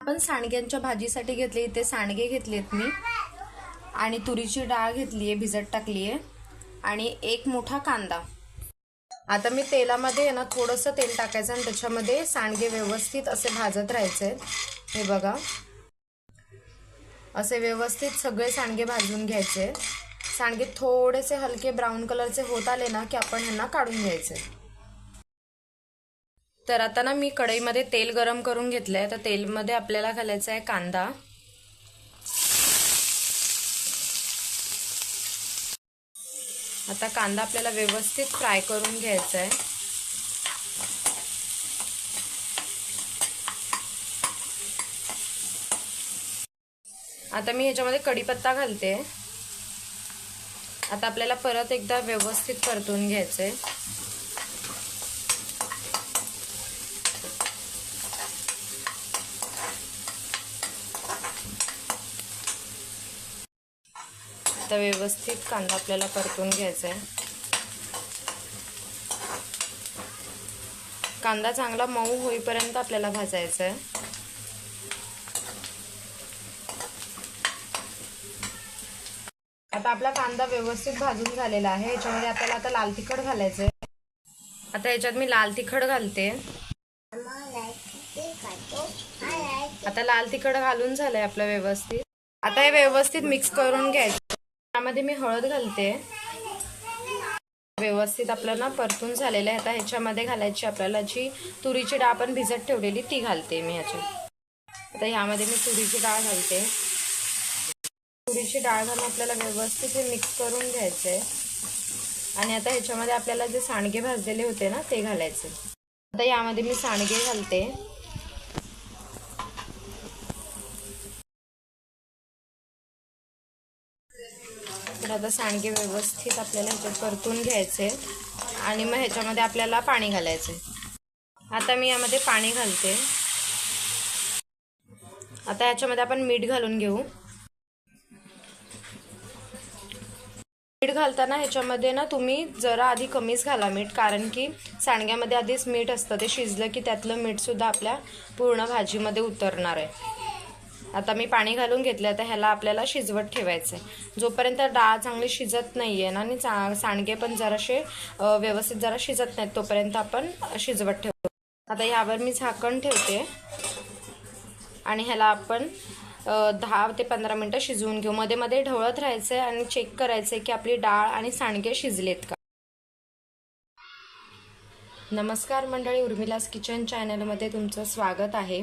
आपण सांडग्यांच्या भाजीसाठी घेतले, इथे सांडगे घेतलेत मी आणि तुरीची डाळ घेतली आहे, भिजत टाकली आहे आणि एक मोठा कांदा। आता मी तेलामध्ये ना थोडंसं तेल टाकायचं आणि त्याच्यामध्ये सांडगे व्यवस्थित असे भाजत राहायचे। हे बघा, असे व्यवस्थित सगळे सांडगे भाजून घ्यायचे। सांडगे थोडेसे हलके ब्राऊन कलरचे होत आले ना की आपण ह्यांना काढून घ्यायचे। तर आता ना मी कढईमध्ये तेल गरम करून घेतलंय। तर तेलमध्ये आपल्याला घालायचा आहे कांदा। आता कांदा आपल्याला व्यवस्थित फ्राय करून घ्यायचा आहे। आता मी ह्याच्यामध्ये कढीपत्ता घालते। आता आपल्याला परत एकदा व्यवस्थित परतून घ्यायचंय। आता व्यवस्थित कांदा आपल्याला परतून घ्यायचा आहे। कांदा चांगला मऊ होईपर्यंत आपल्याला भाजायचा आहे। आता आपला कांदा व्यवस्थित भाजून झालेला आहे। याच्यामध्ये आपल्याला आता लाल तिखट घालायचं आहे। आता याच्यात मी लाल तिखट घालते। आता लाल तिखट घालून झालंय आपलं व्यवस्थित। आता हे व्यवस्थित मिक्स करून घ्यायचं। त्यामध्ये मी हळद घालते। व्यवस्थित आपलं ना परतून झालेलं आहे। आता ह्याच्यामध्ये घालायची आपल्याला जी तुरीची डाळ आपण भिजत ठेवलेली ती घालते मी ह्याच्यात। आता ह्यामध्ये मी तुरीची डाळ घालते। तुरीची डाळ घालून आपल्याला व्यवस्थित हे मिक्स करून घ्यायचंय आणि आता ह्याच्यामध्ये आपल्याला जे सांडगे भाजलेले होते ना ते घालायचे। आता यामध्ये मी सांडगे घालते। तर आता सांडगे व्यवस्थित आपल्याला ह्याच्यात परतून घ्यायचे आणि मग ह्याच्यामध्ये आपल्याला पाणी घालायचे। आता मी यामध्ये पाणी घालते। आता ह्याच्यामध्ये आपण मीठ घालून घेऊ। मीठ घालताना ह्याच्यामध्ये ना तुम्ही जरा आधी कमीच घाला मीठ, कारण की सांडग्यामध्ये आधीच मीठ असतं। ते शिजलं की त्यातलं मीठ सुद्धा आपल्या पूर्ण भाजीमध्ये उतरणार आहे। आता मी पाणी घालून घेतलं। आता ह्याला आपल्याला शिजवत ठेवायचं आहे। जोपर्यंत डाळ चांगली शिजत नाहीये ना आणि सांडगे पण जराशे व्यवस्थित जरा शिजत नाहीत तोपर्यंत आपण शिजवत ठेवतो। आता यावर मी झाकण ठेवते आणि ह्याला आपण 10 ते 15 मिनिटं शिजवून घेऊ। मध्ये मध्ये ढवळत राहायचंय आणि चेक करायचंय की आपली डाळ आणि सांडगे शिजलेत का। नमस्कार मंडळी, उर्मिलास किचन चॅनलमध्ये तुमचं स्वागत आहे।